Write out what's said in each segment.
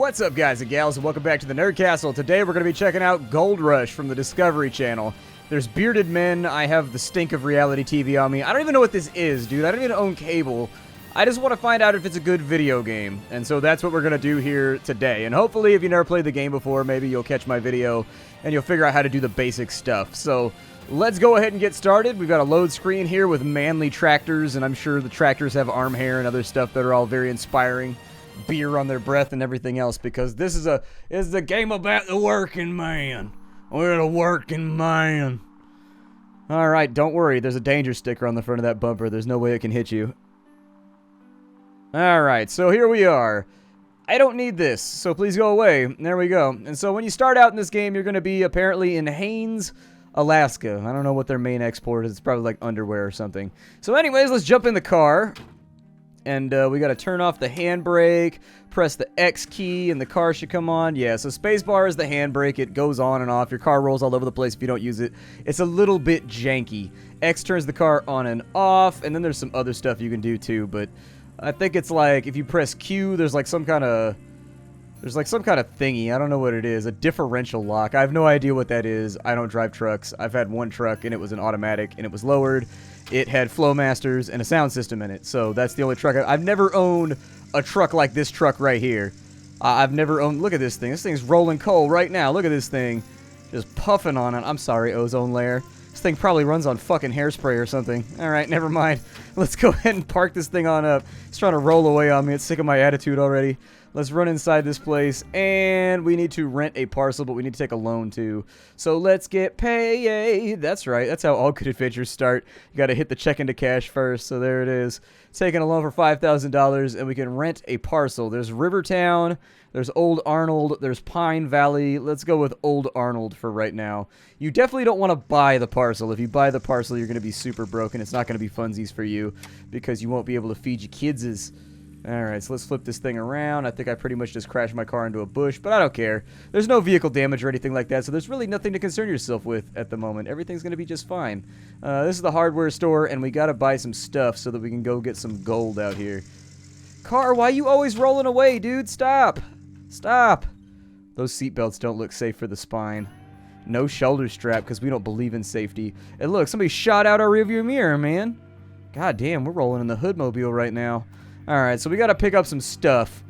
What's up, guys and gals, and welcome back to the Nerd Castle. Today we're going to be checking out Gold Rush from the Discovery Channel. There's bearded men. I have the stink of reality TV on me. I don't even know what this is, dude. I don't even own cable. I just want to find out if it's a good video game. And so that's what we're going to do here today. And hopefully, if you never played the game before, maybe you'll catch my video and you'll figure out how to do the basic stuff. So let's go ahead and get started. We've got a load screen here with manly tractors, and I'm sure the tractors have arm hair and other stuff that are all very inspiring. Beer on their breath and everything else, because this is the game about the working man. We're the working man. Alright, don't worry. There's a danger sticker on the front of that bumper. There's no way it can hit you. Alright, so here we are. I don't need this, so please go away. There we go. And so when you start out in this game, you're going to be apparently in Haines, Alaska. I don't know what their main export is. It's probably like underwear or something. So anyways, let's jump in the car. And we got to turn off the handbrake, press the X key, and the car should come on. Yeah, so spacebar is the handbrake. It goes on and off. Your car rolls all over the place if you don't use it. It's a little bit janky. X turns the car on and off, and then there's some other stuff you can do too. But I think it's like if you press Q, there's like some kind of thingy. I don't know what it is. A differential lock. I have no idea what that is. I don't drive trucks. I've had one truck, and it was an automatic, and it was lowered. It had Flowmasters and a sound system in it, so that's the only truck. I've never owned a truck like this truck right here. I've never owned... Look at this thing. This thing's rolling coal right now. Look at this thing. Just puffing on it. I'm sorry, ozone layer. This thing probably runs on fucking hairspray or something. Alright, never mind. Let's go ahead and park this thing on up. It's trying to roll away on me. It's sick of my attitude already. Let's run inside this place, and we need to rent a parcel, but we need to take a loan too. So let's get paid. That's right. That's how all good adventures start. You got to hit the check into cash first. So there it is. Taking a loan for $5,000, and we can rent a parcel. There's Rivertown. There's Old Arnold. There's Pine Valley. Let's go with Old Arnold for right now. You definitely don't want to buy the parcel. If you buy the parcel, you're going to be super broke, and it's not going to be funsies for you because you won't be able to feed your kidses. Alright, so let's flip this thing around. I think I pretty much just crashed my car into a bush, but I don't care. There's no vehicle damage or anything like that, so there's really nothing to concern yourself with at the moment. Everything's going to be just fine. This is the hardware store, and we got to buy some stuff so that we can go get some gold out here. Car, why are you always rolling away, dude? Stop. Stop. Those seatbelts don't look safe for the spine. No shoulder strap, because we don't believe in safety. And look, somebody shot out our rearview mirror, man. God damn, we're rolling in the hoodmobile right now. Alright, so we got to pick up some stuff.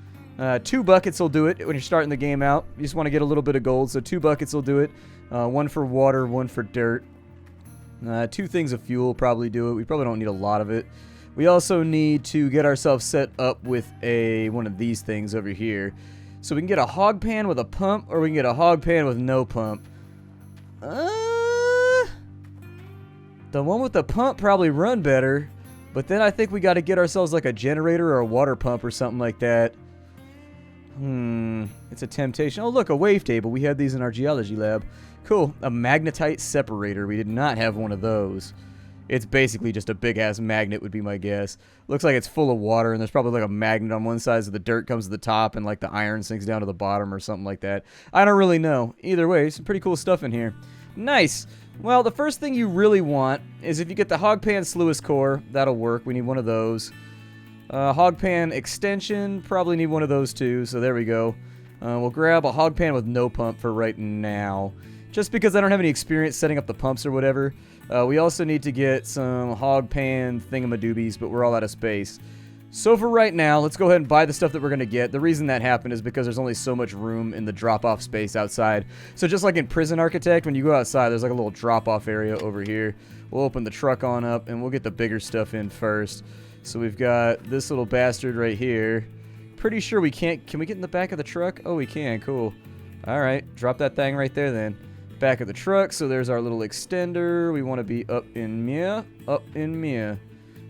2 buckets will do it when you're starting the game out. You just want to get a little bit of gold, so 2 buckets will do it. 1 for water, 1 for dirt. 2 things of fuel probably do it. We probably don't need a lot of it. We also need to get ourselves set up with one of these things over here. So we can get a hog pan with a pump, or we can get a hog pan with no pump. The one with the pump probably run better. But then I think we got to get ourselves like a generator or a water pump or something like that. It's a temptation. Oh, look, a wave table. We had these in our geology lab. Cool. A magnetite separator. We did not have one of those. It's basically just a big-ass magnet would be my guess. Looks like it's full of water, and there's probably like a magnet on one side so the dirt comes to the top and like the iron sinks down to the bottom or something like that. I don't really know. Either way, some pretty cool stuff in here. Nice. Well, the first thing you really want is if you get the Hogpan Sluice Core, that'll work. We need one of those. Hogpan Extension, probably need one of those too, so there we go. We'll grab a Hogpan with no pump for right now, just because I don't have any experience setting up the pumps or whatever. We also need to get some Hogpan thingamadoobies, but we're all out of space. So for right now, let's go ahead and buy the stuff that we're going to get. The reason that happened is because there's only so much room in the drop-off space outside. So just like in Prison Architect, when you go outside, there's like a little drop-off area over here. We'll open the truck on up, and we'll get the bigger stuff in first. So we've got this little bastard right here. Pretty sure we can't... Can we get in the back of the truck? Oh, we can. Cool. Alright, drop that thing right there then. Back of the truck, so there's our little extender. We want to be up in Mia. Up in Mia.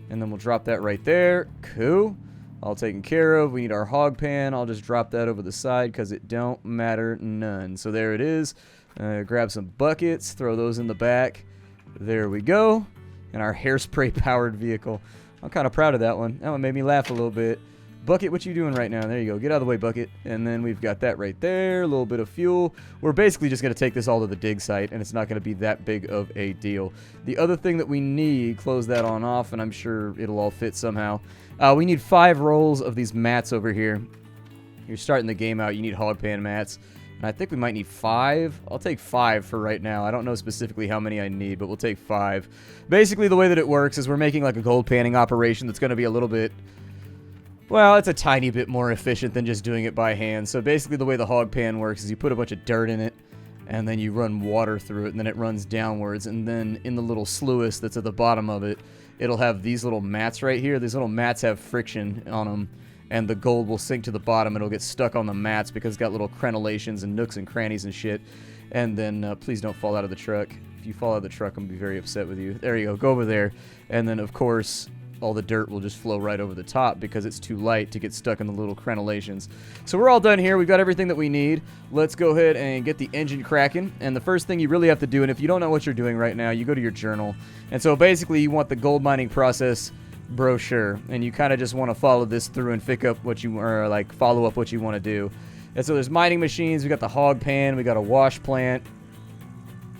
And then we'll drop that right there. Cool. All taken care of. We need our hog pan. I'll just drop that over the side because it don't matter none. So there it is. Grab some buckets. Throw those in the back. There we go. And our hairspray powered vehicle. I'm kind of proud of that one. That one made me laugh a little bit. Bucket, what you doing right now? There you go. Get out of the way, Bucket. And then we've got that right there. A little bit of fuel. We're basically just going to take this all to the dig site, and it's not going to be that big of a deal. The other thing that we need, close that on off, and I'm sure it'll all fit somehow. We need 5 rolls of these mats over here. You're starting the game out, you need hog pan mats. And I think we might need 5. I'll take 5 for right now. I don't know specifically how many I need, but we'll take 5. Basically, the way that it works is we're making like a gold panning operation that's going to be a little bit... Well, it's a tiny bit more efficient than just doing it by hand. So basically the way the hog pan works is you put a bunch of dirt in it, and then you run water through it, and then it runs downwards. And then in the little sluice that's at the bottom of it, it'll have these little mats right here. These little mats have friction on them, and the gold will sink to the bottom. It'll get stuck on the mats because it's got little crenellations and nooks and crannies and shit. And then please don't fall out of the truck. If you fall out of the truck, I'm going to be very upset with you. There you go. Go over there. And then, of course, all the dirt will just flow right over the top because it's too light to get stuck in the little crenellations. So we're all done here. We've got everything that we need. Let's go ahead and get the engine cracking. And the first thing you really have to do, and if you don't know what you're doing right now, you go to your journal. And so basically you want the gold mining process brochure, and you kind of just want to follow this through and pick up what you, or like follow up what you want to do. And so there's mining machines. We got the hog pan. We got a wash plant.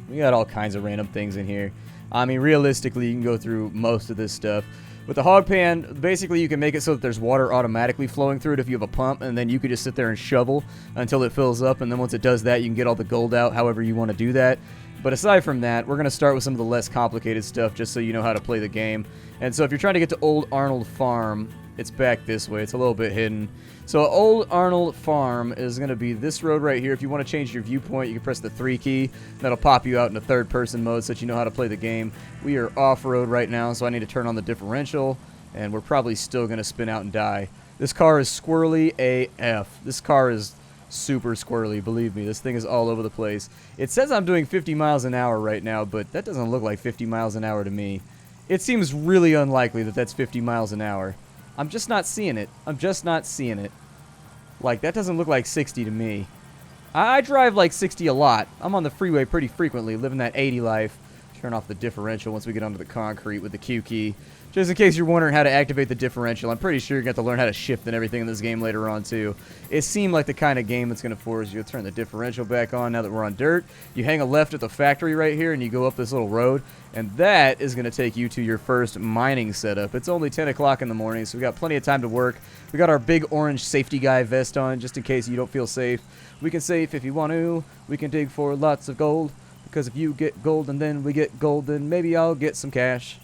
We got all kinds of random things in here. I mean, realistically, you can go through most of this stuff. With the hog pan, basically you can make it so that there's water automatically flowing through it if you have a pump, and then you could just sit there and shovel until it fills up, and then once it does that, you can get all the gold out however you want to do that. But aside from that, we're going to start with some of the less complicated stuff just so you know how to play the game. And so if you're trying to get to Old Arnold Farm, it's back this way. It's a little bit hidden. So Old Arnold Farm is going to be this road right here. If you want to change your viewpoint, you can press the 3 key. That'll pop you out into third-person mode so that you know how to play the game. We are off-road right now, so I need to turn on the differential, and we're probably still going to spin out and die. This car is squirrely AF. This car is super squirrely, believe me. This thing is all over the place. It says I'm doing 50 miles an hour right now, but that doesn't look like 50 miles an hour to me. It seems really unlikely that that's 50 miles an hour. I'm just not seeing it. I'm just not seeing it. Like, that doesn't look like 60 to me. I drive like 60 a lot. I'm on the freeway pretty frequently, living that 80 life. Turn off the differential once we get onto the concrete with the Q key. Just in case you're wondering how to activate the differential, I'm pretty sure you're going to have to learn how to shift and everything in this game later on, too. It seemed like the kind of game that's going to force you to turn the differential back on now that we're on dirt. You hang a left at the factory right here, and you go up this little road, and that is going to take you to your first mining setup. It's only 10 o'clock in the morning, so we got plenty of time to work. We got our big orange safety guy vest on, just in case you don't feel safe. We can safe if you want to. We can dig for lots of gold, because if you get gold and then we get gold, then maybe I'll get some cash.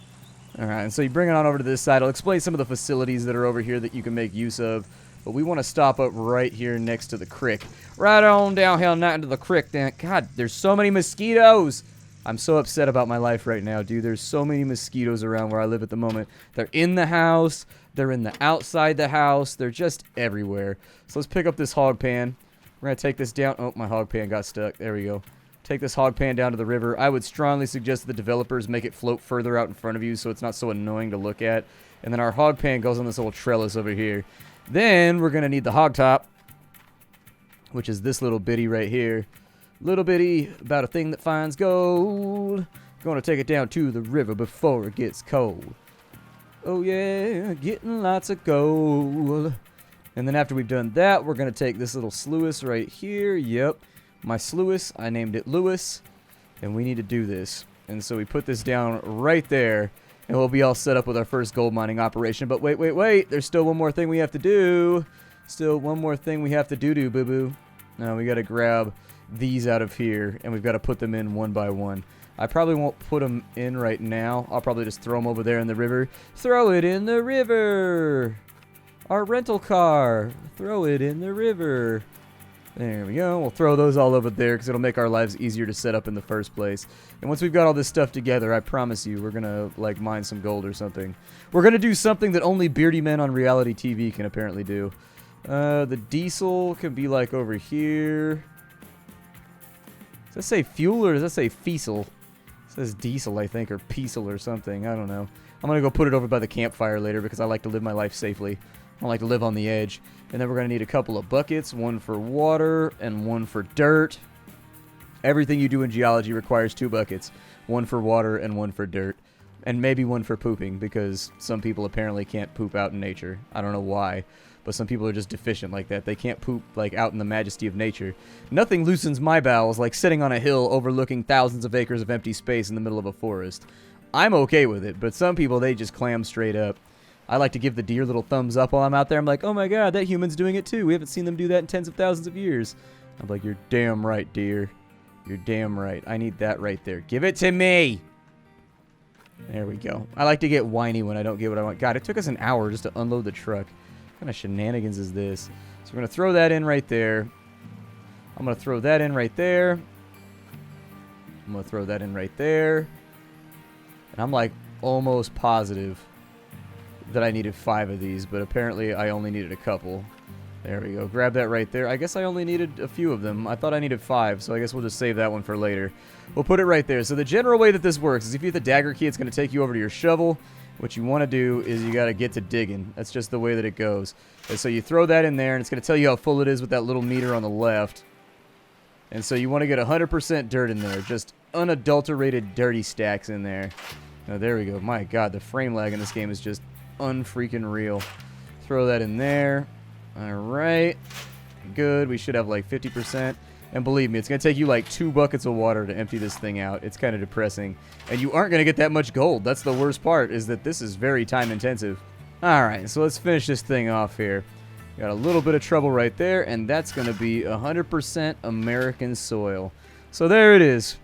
Alright, and so you bring it on over to this side. I'll explain some of the facilities that are over here that you can make use of. But we want to stop up right here next to the creek. Right on downhill, not into the creek. Then. God, there's so many mosquitoes. I'm so upset about my life right now, dude. There's so many mosquitoes around where I live at the moment. They're in the house. They're in the outside the house. They're just everywhere. So let's pick up this hog pan. We're going to take this down. Oh, my hog pan got stuck. There we go. Take this hog pan down to the river. I would strongly suggest that the developers make it float further out in front of you so it's not so annoying to look at. And then our hog pan goes on this little trellis over here. Then we're going to need the hog top, which is this little bitty right here. Little bitty, about a thing that finds gold. Going to take it down to the river before it gets cold. Oh yeah, getting lots of gold. And then after we've done that, we're going to take this little sluice right here. Yep. My sluice, I named it Lewis, and we need to do this. And so we put this down right there, and we'll be all set up with our first gold mining operation. But wait, there's still one more thing we have to do. Still one more thing we have to do, boo-boo. Now we got to grab these out of here, and we've got to put them in one by one. I probably won't put them in right now. I'll probably just throw them over there in the river. Throw it in the river! Our rental car! Throw it in the river! There we go. We'll throw those all over there because it'll make our lives easier to set up in the first place. And once we've got all this stuff together, I promise you, we're going to, like, mine some gold or something. We're going to do something that only beardy men on reality TV can apparently do. The diesel can be, like, over here. Does that say fuel or does that say fiesel? It says diesel, I think, or piesel or something. I don't know. I'm going to go put it over by the campfire later because I like to live my life safely. I like to live on the edge. And then we're going to need a couple of buckets, one for water and one for dirt. Everything you do in geology requires 2 buckets, one for water and one for dirt. And maybe one for pooping, because some people apparently can't poop out in nature. I don't know why, but some people are just deficient like that. They can't poop like out in the majesty of nature. Nothing loosens my bowels like sitting on a hill overlooking thousands of acres of empty space in the middle of a forest. I'm okay with it, but some people, they just clam straight up. I like to give the deer little thumbs up while I'm out there. I'm like, oh my god, that human's doing it too. We haven't seen them do that in tens of thousands of years. I'm like, you're damn right, deer. You're damn right. I need that right there. Give it to me! There we go. I like to get whiny when I don't get what I want. God, it took us an hour just to unload the truck. What kind of shenanigans is this? So we're going to throw that in right there. I'm going to throw that in right there. I'm going to throw that in right there. And I'm like almost positive that I needed 5 of these, but apparently I only needed a couple. There we go. Grab that right there. I guess I only needed a few of them. I thought I needed 5, so I guess we'll just save that one for later. We'll put it right there. So the general way that this works is if you hit the dagger key, it's going to take you over to your shovel. What you want to do is you got to get to digging. That's just the way that it goes. And so you throw that in there, and it's going to tell you how full it is with that little meter on the left. And so you want to get 100% dirt in there. Just unadulterated dirty stacks in there. Now, there we go. My God, the frame lag in this game is just unfreaking real. Throw that in there. Alright. Good. We should have like 50%. And believe me, it's going to take you like 2 buckets of water to empty this thing out. It's kind of depressing. And you aren't going to get that much gold. That's the worst part, is that this is very time intensive. Alright, so let's finish this thing off here. Got a little bit of trouble right there, and that's going to be 100% American soil. So there it is.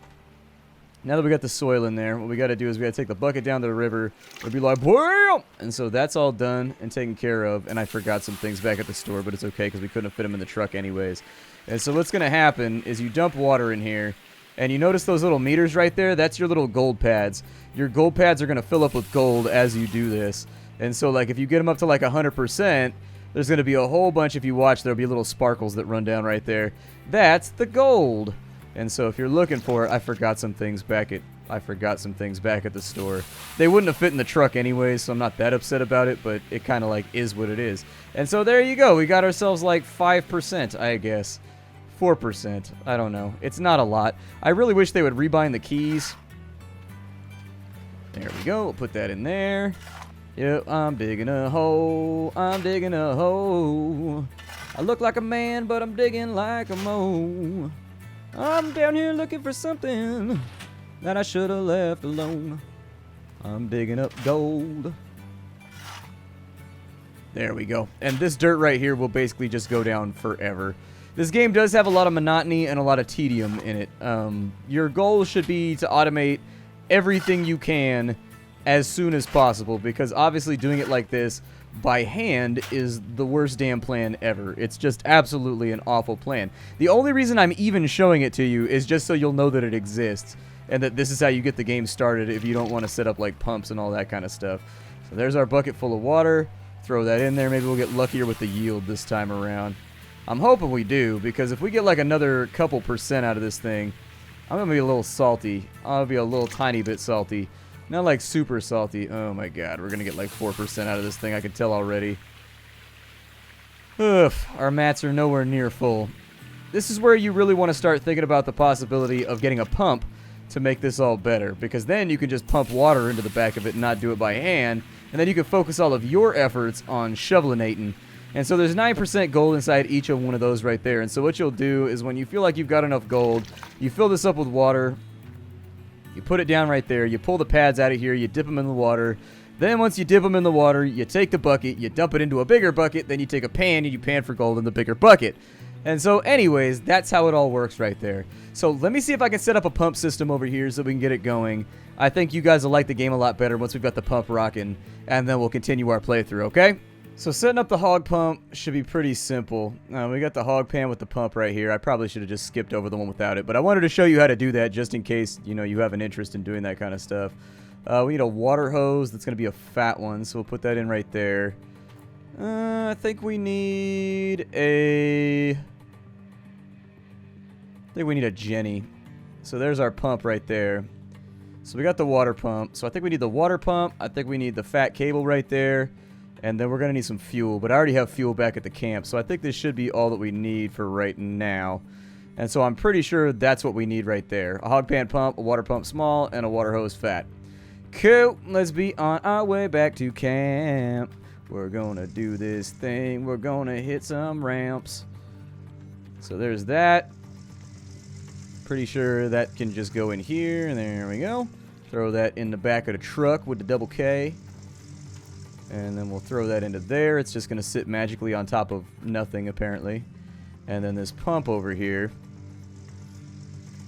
Now that we got the soil in there, what we got to do is we got to take the bucket down to the river. It'll be like, wham! And so that's all done and taken care of. And I forgot some things back at the store, but it's okay because we couldn't have fit them in the truck anyways. And so what's going to happen is you dump water in here, and you notice those little meters right there? That's your little gold pads. Your gold pads are going to fill up with gold as you do this. And so, like, if you get them up to like 100%, there's going to be a whole bunch. If you watch, there'll be little sparkles that run down right there. That's the gold. And so if you're looking for it, I forgot some things back at the store. They wouldn't have fit in the truck anyways, so I'm not that upset about it, but it kind of like is what it is. And so there you go. We got ourselves like 5%, I guess. 4%. I don't know. It's not a lot. I really wish they would rebind the keys. There we go. We'll put that in there. Yep, I'm digging a hole. I'm digging a hole. I look like a man, but I'm digging like a mole. I'm down here looking for something that I should have left alone. I'm digging up gold. There we go. And this dirt right here will basically just go down forever. This game does have a lot of monotony and a lot of tedium in it. Your goal should be to automate everything you can as soon as possible, because obviously doing it like this by hand is the worst damn plan ever. It's just absolutely an awful plan. The only reason I'm even showing it to you is just so you'll know that it exists, and that this is how you get the game started if you don't want to set up like pumps and all that kind of stuff. So there's our bucket full of water. Throw that in there. Maybe we'll get luckier with the yield this time around. I'm hoping we do, because if we get like another couple percent out of this thing, I'm going to be a little salty. I'll be a little tiny bit salty. Not like super salty. Oh my god, we're going to get like 4% out of this thing. I can tell already. Ugh, our mats are nowhere near full. This is where you really want to start thinking about the possibility of getting a pump to make this all better, because then you can just pump water into the back of it and not do it by hand, and then you can focus all of your efforts on shovelinating. And so there's 9% gold inside each of one of those right there. And so what you'll do is when you feel like you've got enough gold, you fill this up with water. You put it down right there. You pull the pads out of here. You dip them in the water. Then once you dip them in the water, you take the bucket, you dump it into a bigger bucket. Then you take a pan and you pan for gold in the bigger bucket. And so anyways, that's how it all works right there. So let me see if I can set up a pump system over here so we can get it going. I think you guys will like the game a lot better once we've got the pump rocking. And then we'll continue our playthrough, okay? So setting up the hog pump should be pretty simple. We got the hog pan with the pump right here. I probably should have just skipped over the one without it, but I wanted to show you how to do that just in case, you know, you have an interest in doing that kind of stuff. We need a water hose that's going to be a fat one, so we'll put that in right there. I think we need a Jenny. So there's our pump right there. So we got the water pump. So I think we need the water pump. I think we need the fat cable right there. And then we're going to need some fuel, but I already have fuel back at the camp, so I think this should be all that we need for right now. And so I'm pretty sure that's what we need right there. A hog pan pump, a water pump small, and a water hose fat. Cool, let's be on our way back to camp. We're going to do this thing. We're going to hit some ramps. So there's that. Pretty sure that can just go in here, and there we go. Throw that in the back of the truck with the double K. And then we'll throw that into there. It's just going to sit magically on top of nothing, apparently. And then this pump over here.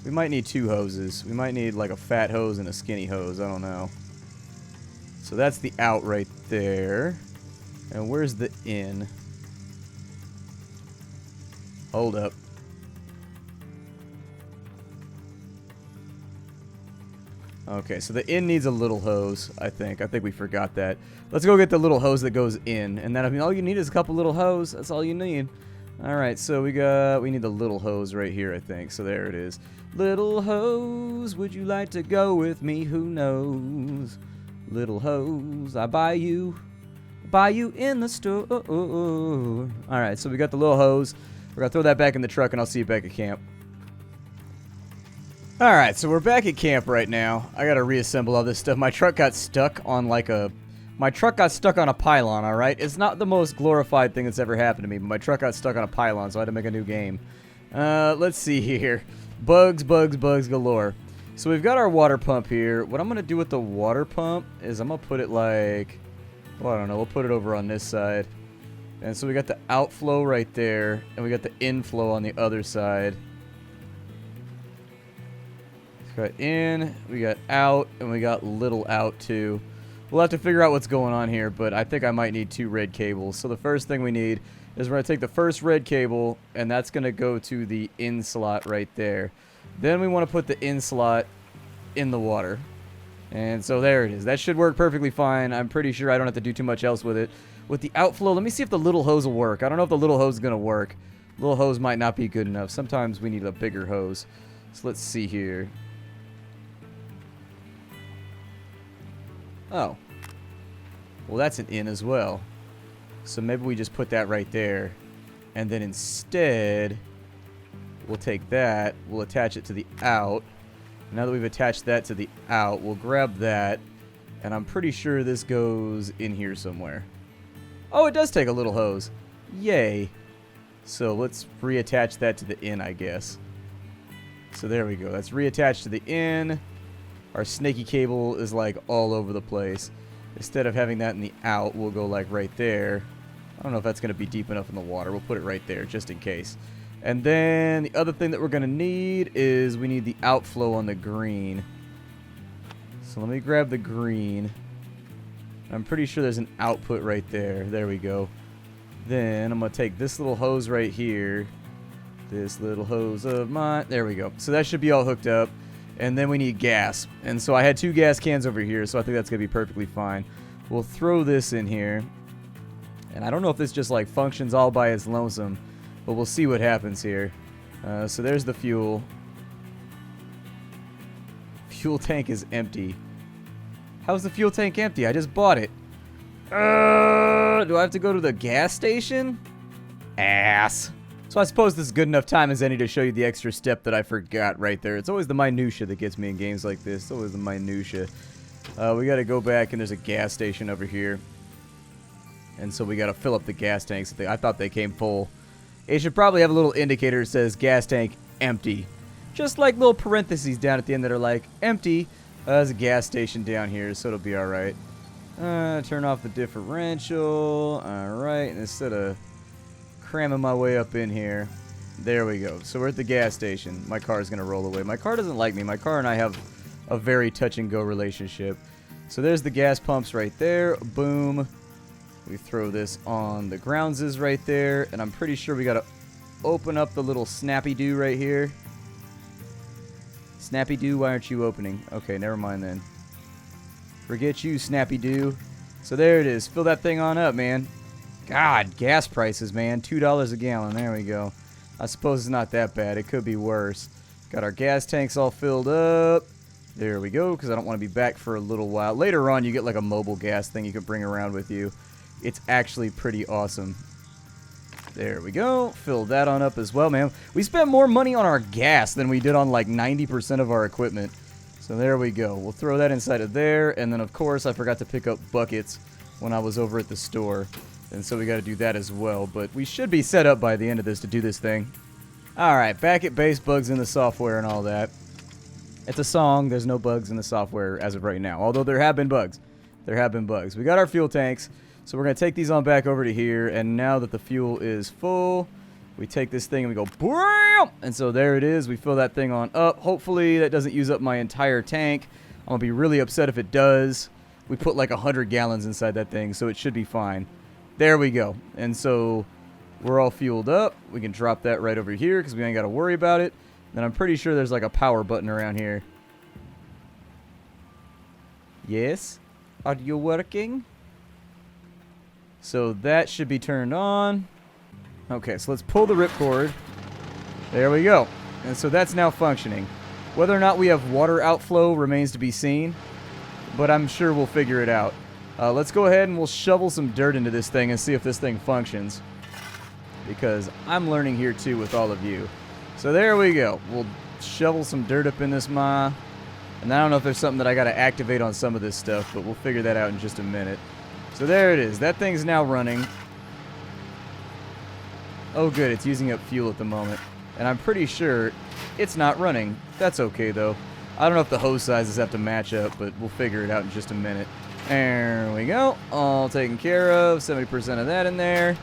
We might need 2 hoses. We might need like a fat hose and a skinny hose. I don't know. So that's the out right there. And where's the in? Hold up. Okay, so the in needs a little hose, I think. I think we forgot that. Let's go get the little hose that goes in. And then, I mean, all you need is a couple little hose. That's all you need. Alright, so we need the little hose right here, I think. So there it is. Little hose, would you like to go with me? Who knows? Little hose, I buy you in the store. Alright, so we got the little hose. We're going to throw that back in the truck, and I'll see you back at camp. Alright, so we're back at camp right now. I gotta reassemble all this stuff. My truck got stuck on a pylon, alright? It's not the most glorified thing that's ever happened to me, but my truck got stuck on a pylon, so I had to make a new game. Let's see here. Bugs galore. So we've got our water pump here. What I'm gonna do with the water pump is I'm gonna put it like... well, I don't know. We'll put it over on this side. And so we got the outflow right there, and we got the inflow on the other side. Got in, we got out, and we got little out too. We'll have to figure out what's going on here, but I think I might need 2 red cables. So the first thing we need is we're going to take the first red cable, and that's going to go to the in slot right there. Then we want to put the in slot in the water. And so there it is. That should work perfectly fine. I'm pretty sure I don't have to do too much else with it. With the outflow, let me see if the little hose will work. I don't know if the little hose is going to work. Little hose might not be good enough. Sometimes we need a bigger hose. So let's see here. Oh. Well, that's an in as well. So maybe we just put that right there. And then instead, we'll take that. We'll attach it to the out. Now that we've attached that to the out, we'll grab that. And I'm pretty sure this goes in here somewhere. Oh, it does take a little hose. Yay. So let's reattach that to the in, I guess. So there we go. That's reattached to the in. Our snaky cable is like all over the place. Instead of having that in the out, we'll go like right there. I don't know if that's going to be deep enough in the water. We'll put it right there just in case. And then the other thing that we're going to need is we need the outflow on the green. So let me grab the green. I'm pretty sure there's an output right there. There we go. Then I'm going to take this little hose right here. This little hose of mine. There we go. So that should be all hooked up. And then we need gas. And so I had 2 gas cans over here, so I think that's going to be perfectly fine. We'll throw this in here. And I don't know if this just like functions all by its lonesome, but we'll see what happens here. So there's the fuel. Fuel tank is empty. How's the fuel tank empty? I just bought it. Do I have to go to the gas station? Ass. So I suppose this is good enough time as any to show you the extra step that I forgot right there. It's always the minutia that gets me in games like this. It's always the minutia. We got to go back, and there's a gas station over here. And so we got to fill up the gas tanks. I thought they came full. It should probably have a little indicator that says gas tank empty. Just like little parentheses down at the end that are like empty. There's a gas station down here, so it'll be alright. Turn off the differential. Alright, and instead of cramming my way up in here, there we go. So we're at the gas station. My car's going to roll away. My car doesn't like me. My car and I have a very touch-and-go relationship. So there's the gas pumps right there. Boom. We throw this on the groundses right there. And I'm pretty sure we got to open up the little Snappy-Doo right here. Snappy-Doo, why aren't you opening? Okay, never mind then. Forget you, Snappy-Doo. So there it is. Fill that thing on up, man. God, gas prices, man. $2 a gallon. There we go. I suppose it's not that bad. It could be worse. Got our gas tanks all filled up. There we go, because I don't want to be back for a little while. Later on, you get like a mobile gas thing you can bring around with you. It's actually pretty awesome. There we go. Fill that on up as well, man. We spent more money on our gas than we did on like 90% of our equipment. So there we go. We'll throw that inside of there. And then, of course, I forgot to pick up buckets when I was over at the store. And so we got to do that as well. But we should be set up by the end of this to do this thing. Alright, back at base, bugs in the software and all that. It's a song. There's no bugs in the software as of right now. Although there have been bugs. There have been bugs. We got our fuel tanks. So we're going to take these on back over to here, and now that the fuel is full, we take this thing and we go, BAM! And so there it is. We fill that thing on up. Hopefully that doesn't use up my entire tank. I'm going to be really upset if it does. We put like 100 gallons inside that thing, so it should be fine. There we go. And so we're all fueled up. We can drop that right over here because we ain't got to worry about it. Then I'm pretty sure there's like a power button around here. Yes? Are you working? So that should be turned on. Okay, so let's pull the ripcord. There we go. And so that's now functioning. Whether or not we have water outflow remains to be seen, but I'm sure we'll figure it out. Let's go ahead and we'll shovel some dirt into this thing and see if this thing functions, because I'm learning here too with all of you. So there we go. We'll shovel some dirt up in this ma. And I don't know if there's something that I got to activate on some of this stuff, but we'll figure that out in just a minute. So there it is. That thing's now running. Oh good, it's using up fuel at the moment. And I'm pretty sure it's not running. That's okay though. I don't know if the hose sizes have to match up, but we'll figure it out in just a minute. There we go. All taken care of. 70% of that in there.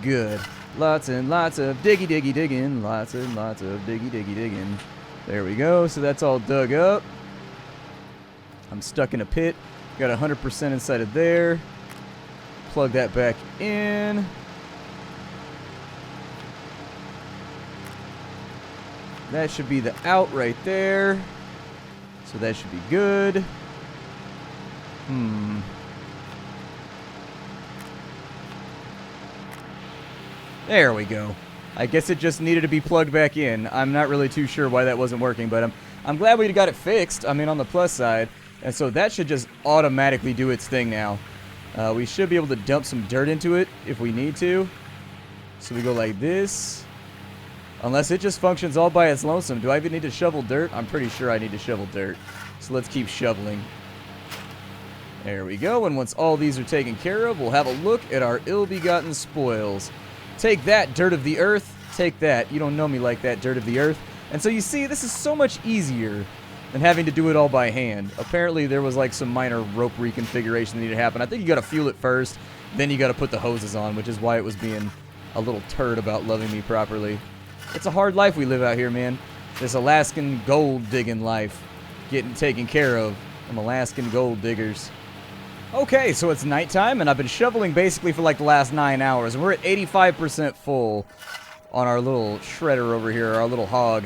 Good. Lots and lots of diggy digging. Lots and lots of diggy digging. There we go. So that's all dug up. I'm stuck in a pit. Got 100% inside of there. Plug that back in. That should be the out right there. So that should be good. There we go. I guess it just needed to be plugged back in. I'm not really too sure why that wasn't working, but I'm glad we got it fixed. I mean, on the plus side. And so that should just automatically do its thing now. We should be able to dump some dirt into it if we need to. So we go like this. Unless it just functions all by its lonesome. Do I even need to shovel dirt? I'm pretty sure I need to shovel dirt. So let's keep shoveling. There we go. And once all these are taken care of, we'll have a look at our ill-begotten spoils. Take that, dirt of the earth. Take that. You don't know me like that, dirt of the earth. And so you see, this is so much easier than having to do it all by hand. Apparently, there was like some minor rope reconfiguration that needed to happen. I think you got to fuel it first, then you got to put the hoses on, which is why it was being a little turd about loving me properly. It's a hard life we live out here, man. This Alaskan gold digging life. Getting taken care of. Them Alaskan gold diggers. Okay, so it's nighttime, and I've been shoveling basically for like the last 9 hours, and we're at 85% full on our little shredder over here, our little hog.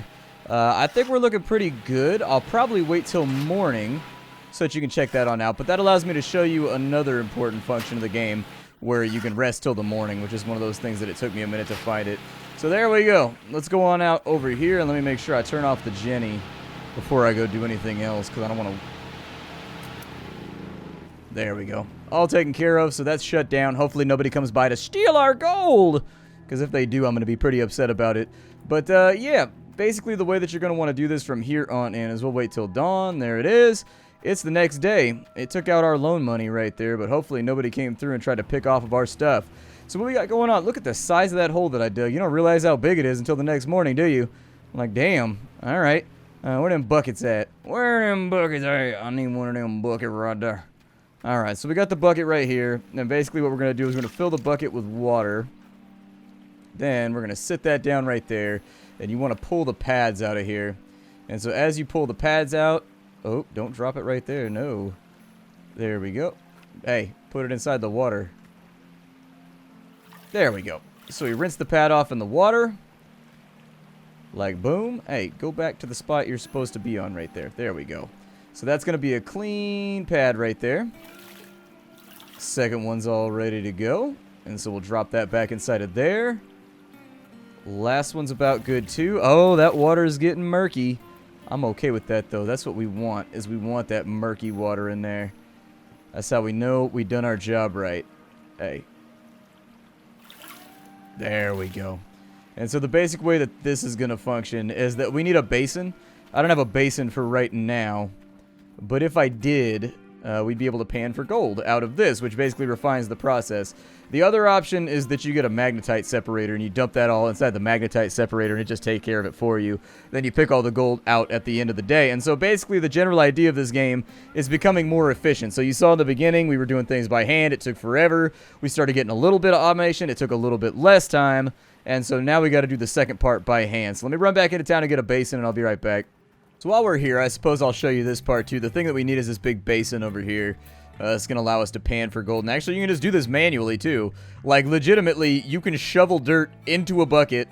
I think we're looking pretty good. I'll probably wait till morning so that you can check that on out, but that allows me to show you another important function of the game where you can rest till the morning, which is one of those things that it took me a minute to find it. So there we go. Let's go on out over here, and let me make sure I turn off the Jenny before I go do anything else, because I don't want to... There we go. All taken care of, so that's shut down. Hopefully nobody comes by to steal our gold, because if they do, I'm going to be pretty upset about it. But, yeah, basically the way that you're going to want to do this from here on in is we'll wait till dawn. There it is. It's the next day. It took out our loan money right there, but hopefully nobody came through and tried to pick off of our stuff. So what we got going on? Look at the size of that hole that I dug. You don't realize how big it is until the next morning, do you? I'm like, damn. All right. Where them buckets at? Where them buckets at? I need one of them buckets right there. All right, so we got the bucket right here. And basically what we're going to do is we're going to fill the bucket with water. Then we're going to sit that down right there. And you want to pull the pads out of here. And so as you pull the pads out... Oh, don't drop it right there. No. There we go. Hey, put it inside the water. There we go. So we rinse the pad off in the water. Like boom. Hey, go back to the spot you're supposed to be on right there. There we go. So that's going to be a clean pad right there. Second one's all ready to go. And so we'll drop that back inside of there. Last one's about good too. Oh, that water is getting murky. I'm okay with that though. That's what we want, is we want that murky water in there. That's how we know we done our job right. Hey. There we go. And so the basic way that this is going to function is that we need a basin. I don't have a basin for right now. But if I did, we'd be able to pan for gold out of this, which basically refines the process. The other option is that you get a magnetite separator and you dump that all inside the magnetite separator and it just takes care of it for you. Then you pick all the gold out at the end of the day. And so basically the general idea of this game is becoming more efficient. So you saw in the beginning we were doing things by hand. It took forever. We started getting a little bit of automation. It took a little bit less time. And so now we got to do the second part by hand. So let me run back into town and get a basin and I'll be right back. So while we're here, I suppose I'll show you this part too. The thing that we need is this big basin over here. It's going to allow us to pan for gold. And actually, you can just do this manually too. Like, legitimately, you can shovel dirt into a bucket,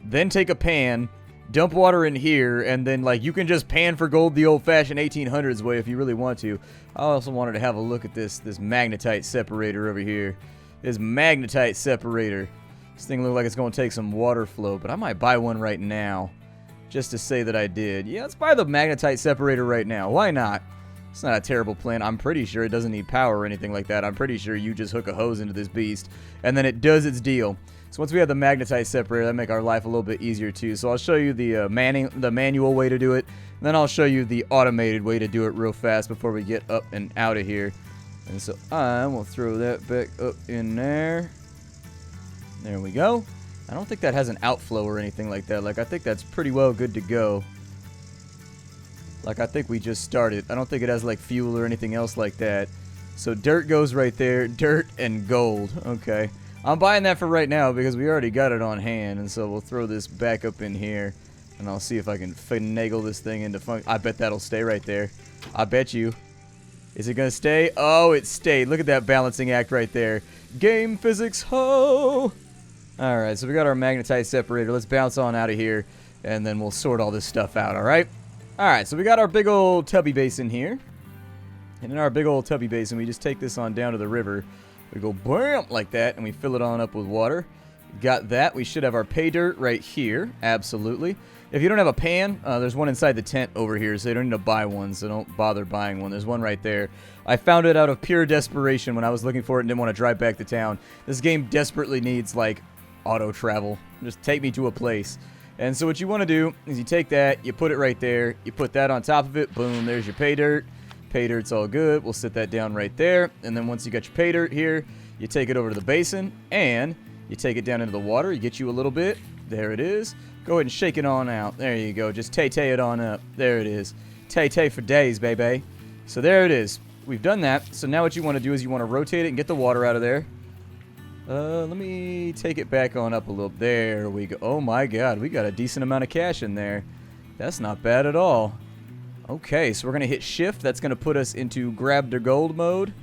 then take a pan, dump water in here, and then, like, you can just pan for gold the old-fashioned 1800s way if you really want to. I also wanted to have a look at this magnetite separator over here. This magnetite separator. This thing looks like it's going to take some water flow, but I might buy one right now just to say that I did. Yeah, let's buy the magnetite separator right now. Why not? It's not a terrible plan. I'm pretty sure it doesn't need power or anything like that. I'm pretty sure you just hook a hose into this beast, and then it does its deal. So once we have the magnetite separator, that'll make our life a little bit easier too. So I'll show you the manual way to do it, and then I'll show you the automated way to do it real fast before we get up and out of here. And so I will throw that back up in there. There we go. I don't think that has an outflow or anything like that. Like, I think that's pretty well good to go. Like, I think we just started. I don't think it has, like, fuel or anything else like that. So dirt goes right there. Dirt and gold. Okay. I'm buying that for right now because we already got it on hand. And so we'll throw this back up in here. And I'll see if I can finagle this thing into function. I bet that'll stay right there. I bet you. Is it going to stay? Oh, it stayed. Look at that balancing act right there. Game physics, ho! Alright, so we got our magnetite separator. Let's bounce on out of here. And then we'll sort all this stuff out, alright? Alright, so we got our big old tubby basin here. And in our big old tubby basin, we just take this on down to the river. We go BAM! Like that, and we fill it on up with water. Got that. We should have our pay dirt right here. Absolutely. If you don't have a pan, there's one inside the tent over here, so you don't need to buy one, so don't bother buying one. There's one right there. I found it out of pure desperation when I was looking for it and didn't want to drive back to town. This game desperately needs, like, auto travel. Just take me to a place. And so what you want to do is you take that, you put it right there, you put that on top of it, boom, there's your pay dirt. Pay dirt's all good. We'll sit that down right there. And then once you got your pay dirt here, you take it over to the basin and you take it down into the water. You get you a little bit. There it is. Go ahead and shake it on out. There you go. Just tay-tay it on up. There it is. Tay-tay for days, baby. So there it is. We've done that. So now what you want to do is you want to rotate it and get the water out of there. Let me take it back on up a little. There we go. Oh my god, we got a decent amount of cash in there. That's not bad at all. Okay, so we're going to hit shift. That's going to put us into grab the gold mode.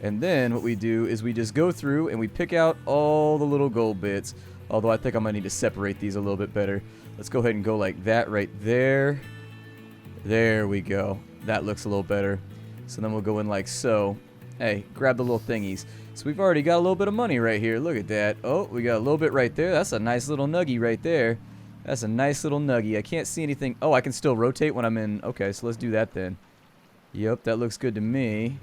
And then what we do is we just go through and we pick out all the little gold bits. Although I think I'm going to need to separate these a little bit better. Let's go ahead and go like that right there. There we go. That looks a little better. So then we'll go in like so. Hey, grab the little thingies. So we've already got a little bit of money right here. Look at that. Oh, we got a little bit right there. That's a nice little nuggie right there. That's a nice little nuggie. I can't see anything. Oh, I can still rotate when I'm in. Okay, so let's do that then. Yep, that looks good to me.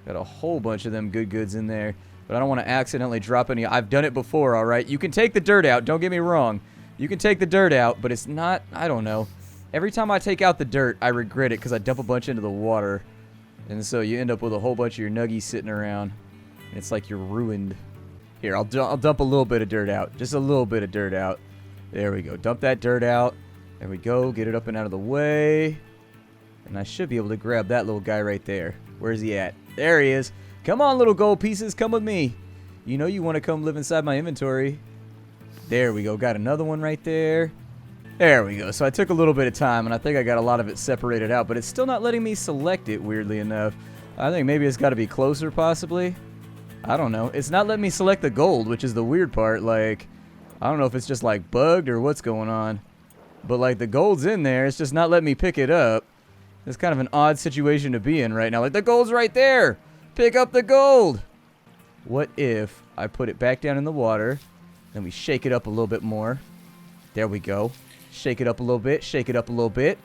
Got a whole bunch of them good goods in there. But I don't want to accidentally drop any. I've done it before, all right? You can take the dirt out. Don't get me wrong. You can take the dirt out, but it's not, I don't know. Every time I take out the dirt, I regret it because I dump a bunch into the water. And so you end up with a whole bunch of your nuggies sitting around. And it's like you're ruined. Here, I'll dump a little bit of dirt out. Just a little bit of dirt out. There we go. Dump that dirt out. There we go. Get it up and out of the way. And I should be able to grab that little guy right there. Where's he at? There he is. Come on, little gold pieces. Come with me. You know you want to come live inside my inventory. There we go. Got another one right there. There we go. So I took a little bit of time, and I think I got a lot of it separated out. But it's still not letting me select it, weirdly enough. I think maybe it's got to be closer, possibly. I don't know. It's not letting me select the gold, which is the weird part. Like, I don't know if it's just, like, bugged or what's going on. But, like, the gold's in there. It's just not letting me pick it up. It's kind of an odd situation to be in right now. Like, the gold's right there. Pick up the gold. What if I put it back down in the water, then we shake it up a little bit more. There we go. Shake it up a little bit. Shake it up a little bit.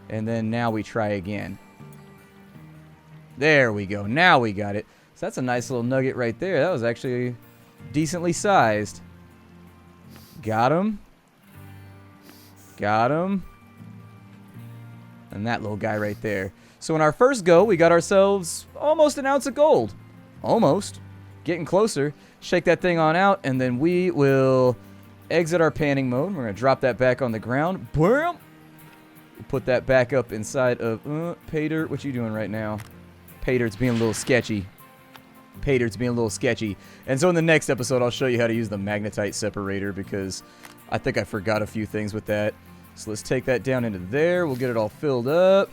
And then now we try again. There we go. Now we got it. So that's a nice little nugget right there. That was actually decently sized. Got him. Got him. and that little guy right there. So in our first go, we got ourselves almost an ounce of gold. Almost. Getting closer. Shake that thing on out, and then we will exit our panning mode. We're going to drop that back on the ground. Boom! We'll put that back up inside of... Paydirt, what you doing right now? Paydirt's being a little sketchy. Paydirt's being a little sketchy. And so in the next episode, I'll show you how to use the magnetite separator, because I think I forgot a few things with that. So let's take that down into there. We'll get it all filled up.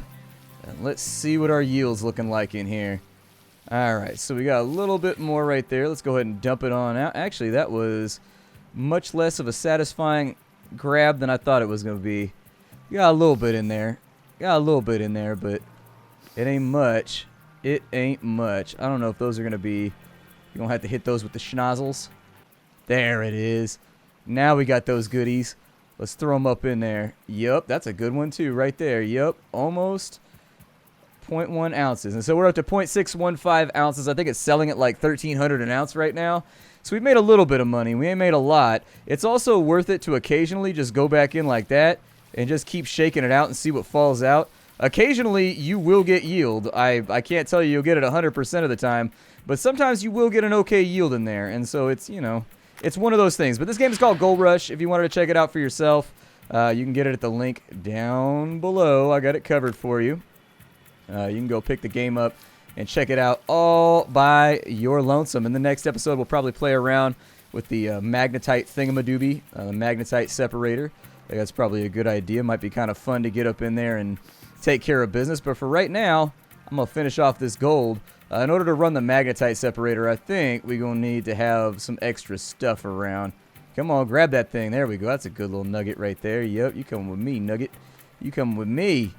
And let's see what our yield's looking like in here. Alright, so we got a little bit more right there. Let's go ahead and dump it on out. Actually, that was much less of a satisfying grab than I thought it was going to be. Got a little bit in there. Got a little bit in there, but it ain't much. It ain't much. I don't know if those are going to be... You're going to have to hit those with the schnozzles. There it is. Now we got those goodies. Let's throw them up in there. Yup, that's a good one too right there. Yup, almost 0.1 ounces. And so we're up to 0.615 ounces. I think it's selling at like $1,300 an ounce right now. So we've made a little bit of money. We ain't made a lot. It's also worth it to occasionally just go back in like that and just keep shaking it out and see what falls out. Occasionally, you will get yield. I can't tell you you'll get it 100% of the time, but sometimes you will get an okay yield in there. And so it's, you know, it's one of those things. But this game is called Gold Rush. If you wanted to check it out for yourself, you can get it at the link down below. I got it covered for you. You can go pick the game up and check it out all by your lonesome. In the next episode, we'll probably play around with the magnetite thingamadoobie, the magnetite separator. I think that's probably a good idea. Might be kind of fun to get up in there and take care of business. But for right now, I'm going to finish off this gold. In order to run the magnetite separator, I think we're going to need to have some extra stuff around. Come on, grab that thing. There we go. That's a good little nugget right there. Yep, you coming with me, nugget. You coming with me.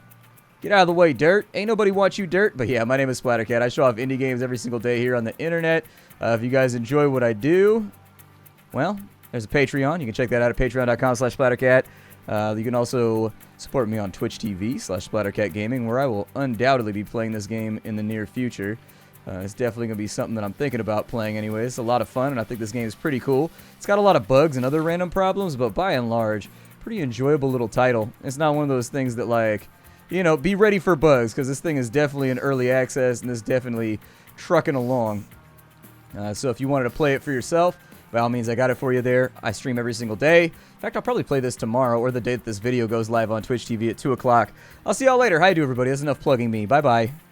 Get out of the way, dirt. Ain't nobody wants you, dirt. But yeah, my name is Splattercat. I show off indie games every single day here on the internet. If you guys enjoy what I do, well, there's a Patreon. You can check that out at patreon.com/Splattercat. You can also support me on Twitch TV/Splattercat Gaming, where I will undoubtedly be playing this game in the near future. It's definitely going to be something that I'm thinking about playing anyway. It's a lot of fun, and I think this game is pretty cool. It's got a lot of bugs and other random problems, but by and large, pretty enjoyable little title. It's not one of those things that, like, you know, be ready for bugs, because this thing is definitely in early access, and it's definitely trucking along. So if you wanted to play it for yourself, by all means, I got it for you there. I stream every single day. In fact, I'll probably play this tomorrow or the day that this video goes live on Twitch TV at 2 o'clock. I'll see y'all later. How you do, everybody? That's enough plugging me. Bye-bye.